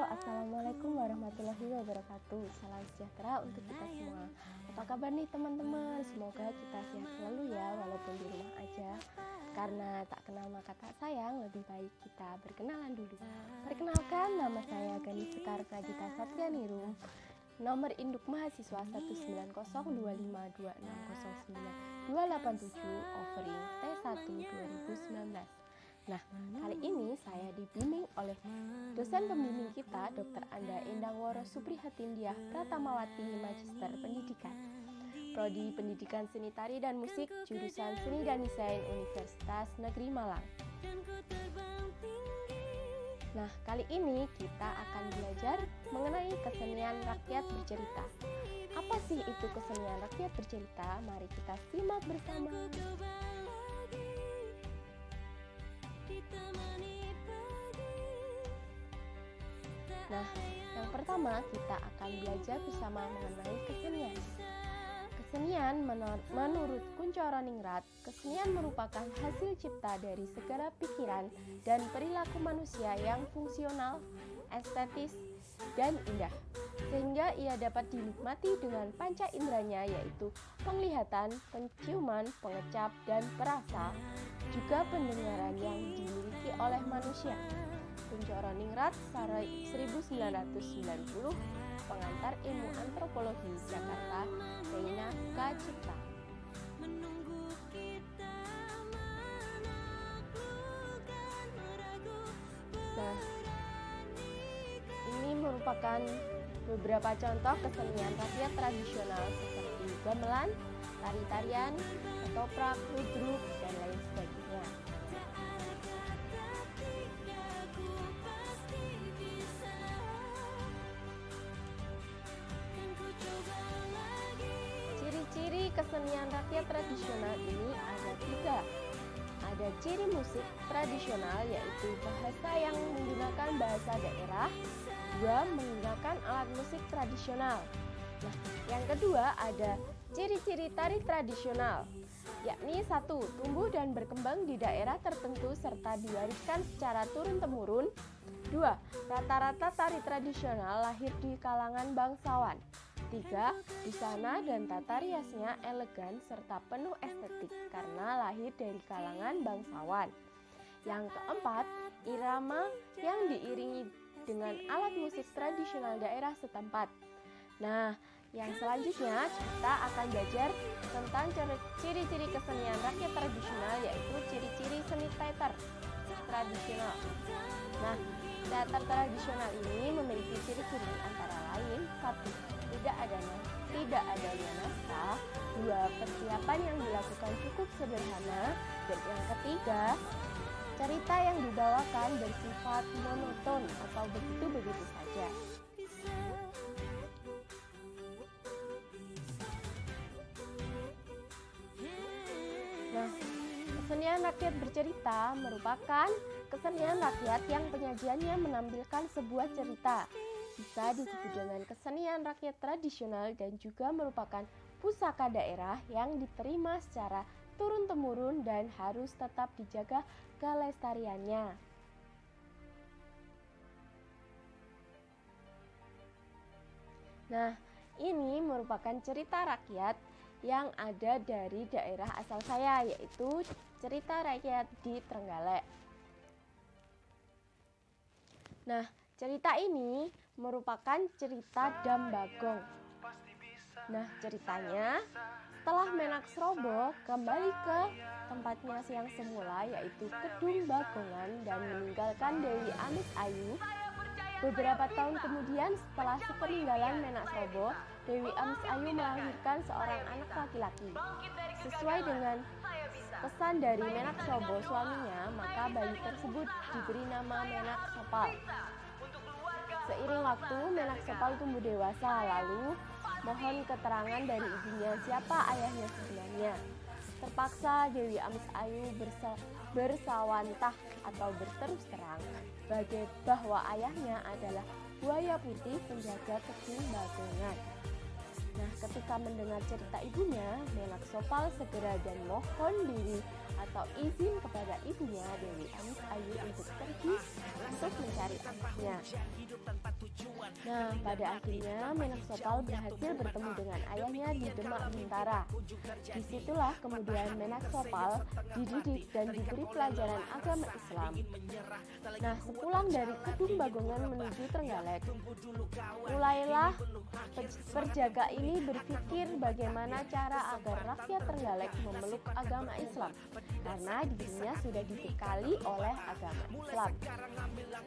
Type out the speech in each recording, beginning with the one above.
Assalamualaikum warahmatullahi wabarakatuh. Salam sejahtera untuk kita semua. Apa kabar nih teman-teman? Semoga kita sehat selalu ya, walaupun di rumah aja. Karena tak kenal maka tak sayang, lebih baik kita berkenalan dulu. Perkenalkan, nama saya Gani Sekar Pradita Satrianirum. Nomor induk mahasiswa 190252609 287, offering T1 2019. Nah, kali ini saya dibimbing oleh dosen pembimbing kita, Dr. Anda Endangworo Suprihatindiah Pratamawati, Magister Pendidikan, Prodi Pendidikan Seni Tari dan Musik, jurusan Seni dan Desain Universitas Negeri Malang. Nah, kali ini kita akan belajar mengenai kesenian rakyat bercerita. Apa sih itu kesenian rakyat bercerita? Mari kita simak bersama. Nah, yang pertama kita akan belajar bersama mengenai kesenian. Kesenian menurut Kunchoro-Ningrat, kesenian merupakan hasil cipta dari segala pikiran dan perilaku manusia yang fungsional, estetis, dan indah, sehingga ia dapat dinikmati dengan panca inderanya, yaitu penglihatan, penciuman, pengecap, dan perasa, juga pendengaran yang dimiliki oleh manusia. Kunchoro-Ningrat, Sarai 1990, pengantar ilmu antropologi, Jakarta, Reina K. Cipta. Nah, ini merupakan beberapa contoh kesenian rakyat tradisional seperti gamelan, tari-tarian, ketoprak, ludruk, dan lain sebagainya. Ciri-ciri kesenian rakyat tradisional ini ada 3. Ada ciri musik tradisional, yaitu bahasa yang menggunakan bahasa daerah. 2. Menggunakan alat musik tradisional. Nah, yang kedua ada ciri-ciri tari tradisional, yakni 1. Tumbuh dan berkembang di daerah tertentu serta diwariskan secara turun-temurun. 2. Rata-rata tari tradisional lahir di kalangan bangsawan. 3. Busana dan tata riasnya elegan serta penuh estetik karena lahir dari kalangan bangsawan. Yang keempat, irama yang diiringi dengan alat musik tradisional daerah setempat. Nah, yang selanjutnya kita akan belajar tentang ciri-ciri kesenian rakyat tradisional, yaitu ciri-ciri seni teater tradisional. Nah, teater tradisional ini memiliki ciri-ciri antara lain: 1. Tidak adanya naskah. 2. Persiapan yang dilakukan cukup sederhana. Dan yang ketiga, cerita yang dibawakan bersifat monoton atau begitu-begitu saja. Nah, kesenian rakyat bercerita merupakan kesenian rakyat yang penyajiannya menampilkan sebuah cerita. Bisa disebut dengan kesenian rakyat tradisional dan juga merupakan pusaka daerah yang diterima secara turun-temurun dan harus tetap dijaga kelestariannya. Nah, ini merupakan cerita rakyat yang ada dari daerah asal saya, yaitu cerita rakyat di Trenggalek. Nah, cerita ini merupakan cerita Dam Bagong. Nah, ceritanya setelah Menak Srobo kembali ke tempatnya yang semula, yaitu Kedung Bagongan, dan meninggalkan Dewi Amis Ayu. Beberapa tahun kemudian setelah sepeninggalan Menak Srobo, Dewi Amis Ayu melahirkan seorang anak laki-laki. Sesuai dengan pesan dari Menak Srobo suaminya, maka bayi tersebut diberi nama Menak Sopal. Seiring waktu, Menak Sopal tumbuh dewasa, lalu mohon keterangan dari ibunya siapa ayahnya sebenarnya. Terpaksa Dewi Amis Ayu bersawantah atau berterus terang bahwa ayahnya adalah buaya putih penjaga Kedung Bagongan. Nah, ketika mendengar cerita ibunya, Menak Sopal segera dan mohon diri atau izin kepada ibunya Dewi Anis Ayu untuk pergi untuk mencari anaknya. Nah, pada akhirnya Menak Sopal berhasil bertemu dengan ayahnya di Demak Bintara. Disitulah kemudian Menak Sopal dididik dan diberi pelajaran agama Islam. Nah, sepulang dari Kedung Bagongan menuju Trenggalek, mulailah perjaga ini berpikir bagaimana cara agar rakyat Trenggalek memeluk agama Islam, karena dirinya sudah dibekali oleh agama Islam.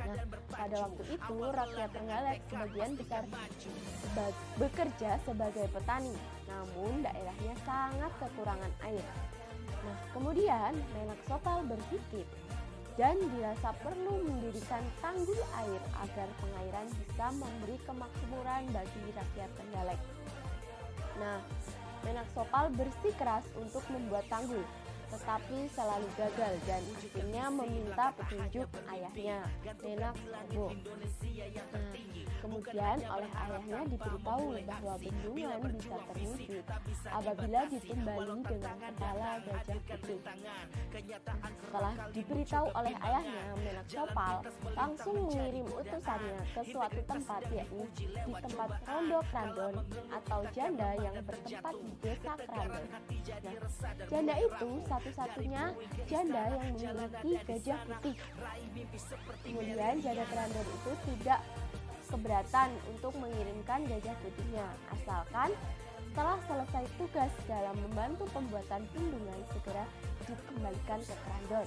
Nah, pada waktu itu rakyat Trenggalek sebagian besar bekerja sebagai petani, namun daerahnya sangat kekurangan air. Nah, kemudian Menak Sopal berpikir dan dirasa perlu mendirikan tanggul air agar pengairan bisa memberi kemakmuran bagi rakyat Trenggalek. Nah, Menak Sopal bersikeras untuk membuat tanggul, tetapi selalu gagal dan akhirnya meminta petunjuk ayahnya, Menak Sobo. Nah, kemudian oleh ayahnya diberitahu bahwa bendungan bisa terwujud apabila ditimbali dengan kepala gajah putih. Setelah diberitahu oleh ayahnya, Menak Sopal langsung mengirim utusannya ke suatu tempat, yakni di tempat Rondo Krandon atau janda yang bertempat di desa Krandon. Nah, janda itu satu-satunya janda yang memiliki gajah putih. Kemudian janda Krandon itu tidak keberatan untuk mengirimkan gajah putihnya, asalkan setelah selesai tugas dalam membantu pembuatan bendungan segera dikembalikan ke Krandon.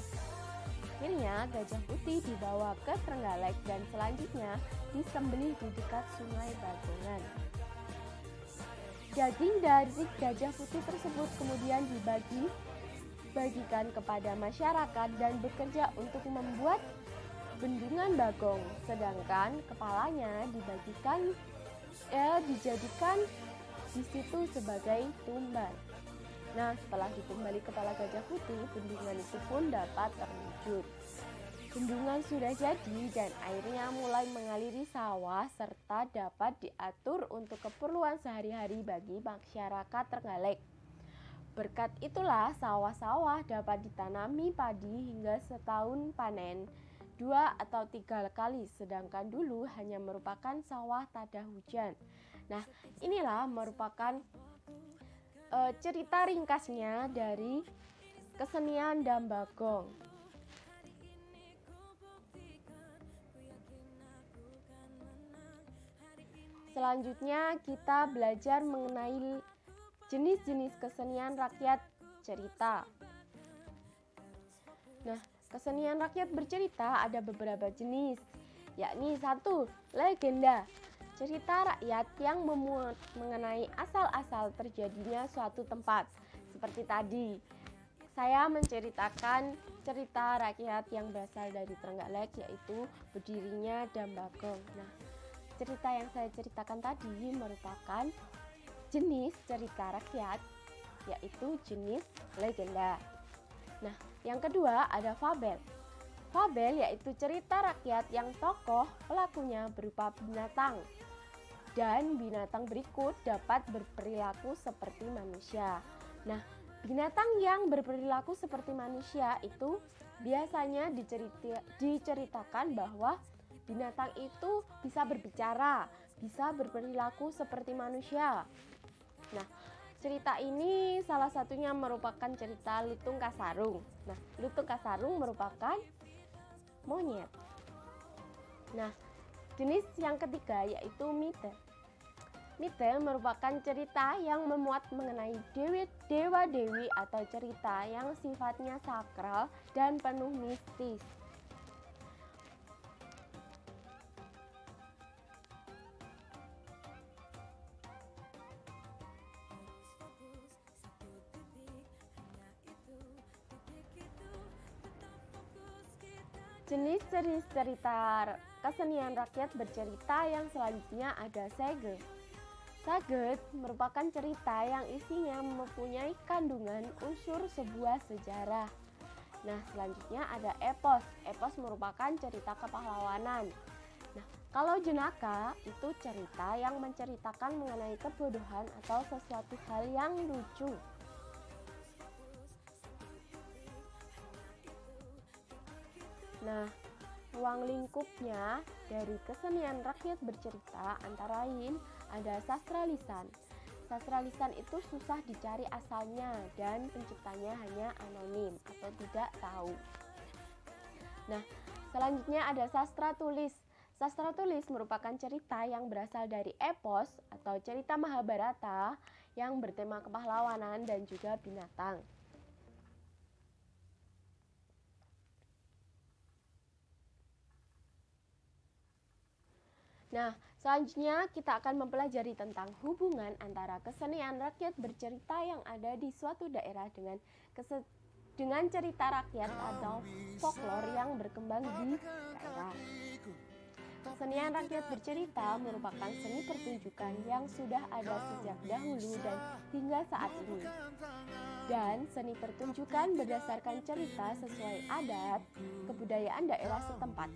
Akhirnya gajah putih dibawa ke Trenggalek dan selanjutnya disembelih di dekat Sungai Bagongan. Daging dari gajah putih tersebut kemudian dibagikan kepada masyarakat dan bekerja untuk membuat bendungan Bagong, sedangkan kepalanya dijadikan di situ sebagai tumban. Nah, setelah ditumbali kepala gajah putih, bendungan itu pun dapat terwujud. Bendungan sudah jadi dan airnya mulai mengaliri sawah serta dapat diatur untuk keperluan sehari-hari bagi masyarakat Trenggalek. Berkat itulah sawah-sawah dapat ditanami padi hingga setahun panen 2 atau 3 kali, sedangkan dulu hanya merupakan sawah tada hujan. Nah, inilah merupakan cerita ringkasnya dari kesenian Dambagong. Selanjutnya kita belajar mengenai jenis-jenis kesenian rakyat cerita. Nah, kesenian rakyat bercerita ada beberapa jenis, yakni 1. Legenda. Cerita rakyat yang memuat mengenai asal-asal terjadinya suatu tempat. Seperti tadi, saya menceritakan cerita rakyat yang berasal dari Trenggalek, yaitu berdirinya Dambagong. Nah, cerita yang saya ceritakan tadi merupakan jenis cerita rakyat, yaitu jenis legenda. Nah, yang kedua ada fabel. Fabel yaitu cerita rakyat yang tokoh pelakunya berupa binatang, dan binatang berikut dapat berperilaku seperti manusia. Nah, binatang yang berperilaku seperti manusia itu biasanya diceritakan bahwa binatang itu bisa berbicara, bisa berperilaku seperti manusia. Nah, cerita ini salah satunya merupakan cerita Lutung Kasarung. Nah, Lutung Kasarung merupakan monyet. Nah, jenis yang ketiga yaitu mite. Mite merupakan cerita yang memuat mengenai dewa-dewi atau cerita yang sifatnya sakral dan penuh mistis. Jenis-jenis cerita kesenian rakyat bercerita yang selanjutnya ada sage. Sage merupakan cerita yang isinya mempunyai kandungan unsur sebuah sejarah. Nah, selanjutnya ada epos. Epos merupakan cerita kepahlawanan. Nah, kalau jenaka itu cerita yang menceritakan mengenai kebodohan atau sesuatu hal yang lucu. Nah, ruang lingkupnya dari kesenian rakyat bercerita antara lain ada sastra lisan. Sastra lisan itu susah dicari asalnya dan penciptanya hanya anonim atau tidak tahu. Nah, selanjutnya ada sastra tulis. Sastra tulis merupakan cerita yang berasal dari epos atau cerita Mahabharata yang bertema kepahlawanan dan juga binatang. Nah, selanjutnya kita akan mempelajari tentang hubungan antara kesenian rakyat bercerita yang ada di suatu daerah dengan cerita rakyat atau folklore yang berkembang di daerah. Kesenian rakyat bercerita merupakan seni pertunjukan yang sudah ada sejak dahulu dan hingga saat ini. Dan seni pertunjukan berdasarkan cerita sesuai adat kebudayaan daerah setempat.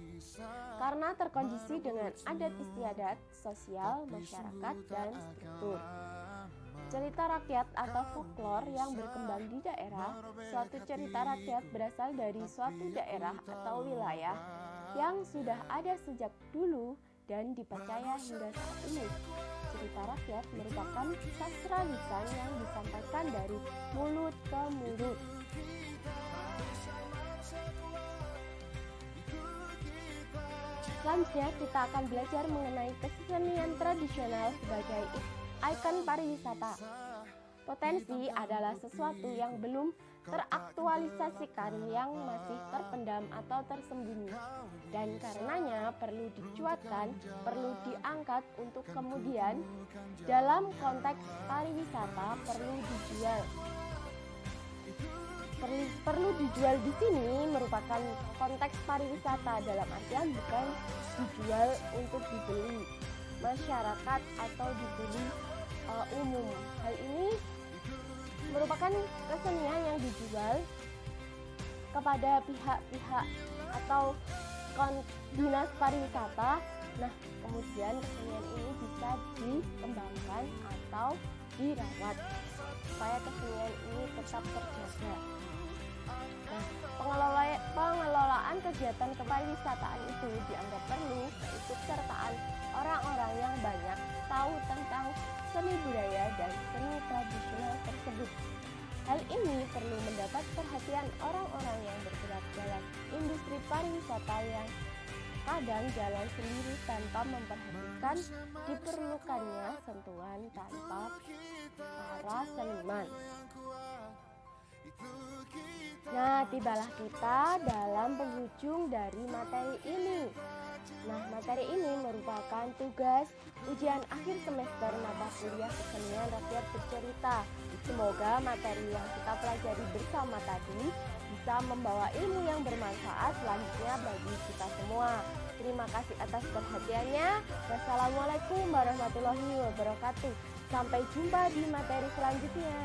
Karena terkondisi dengan adat istiadat, sosial, masyarakat, dan struktur. Cerita rakyat atau folklore yang berkembang di daerah, suatu cerita rakyat berasal dari suatu daerah atau wilayah yang sudah ada sejak dulu dan dipercaya hingga saat ini. Cerita rakyat merupakan sastra lisan yang disampaikan dari mulut ke mulut. Selanjutnya kita akan belajar mengenai kesenian tradisional sebagai ikon pariwisata. Potensi adalah sesuatu yang belum teraktualisasikan, yang masih terpendam atau tersembunyi, dan karenanya perlu dicuatkan, perlu diangkat untuk kemudian dalam konteks pariwisata perlu dijual. Perlu dijual di sini merupakan konteks pariwisata dalam artian bukan dijual untuk dibeli masyarakat atau dibeli umum. Hal ini merupakan kesenian yang dijual kepada pihak-pihak atau dinas pariwisata. Nah, kemudian kesenian ini bisa dikembangkan atau dirawat supaya kesenian ini tetap terjaga. Nah, pengelolaan kegiatan kepariwisataan itu dianggap perlu keikutsertaan orang-orang yang banyak tahu tentang seni budaya dan seni tradisional tersebut. Hal ini perlu mendapat perhatian orang-orang yang bergerak dalam industri pariwisata yang kadang jalan sendiri tanpa memperhatikan diperlukannya sentuhan tanpa para seniman. Nah, tibalah kita dalam penghujung dari materi ini. Nah, materi ini merupakan tugas ujian akhir semester mata kuliah kesenian rakyat bercerita. Semoga materi yang kita pelajari bersama tadi bisa membawa ilmu yang bermanfaat selanjutnya bagi kita semua. Terima kasih atas perhatiannya. Wassalamualaikum warahmatullahi wabarakatuh. Sampai jumpa di materi selanjutnya.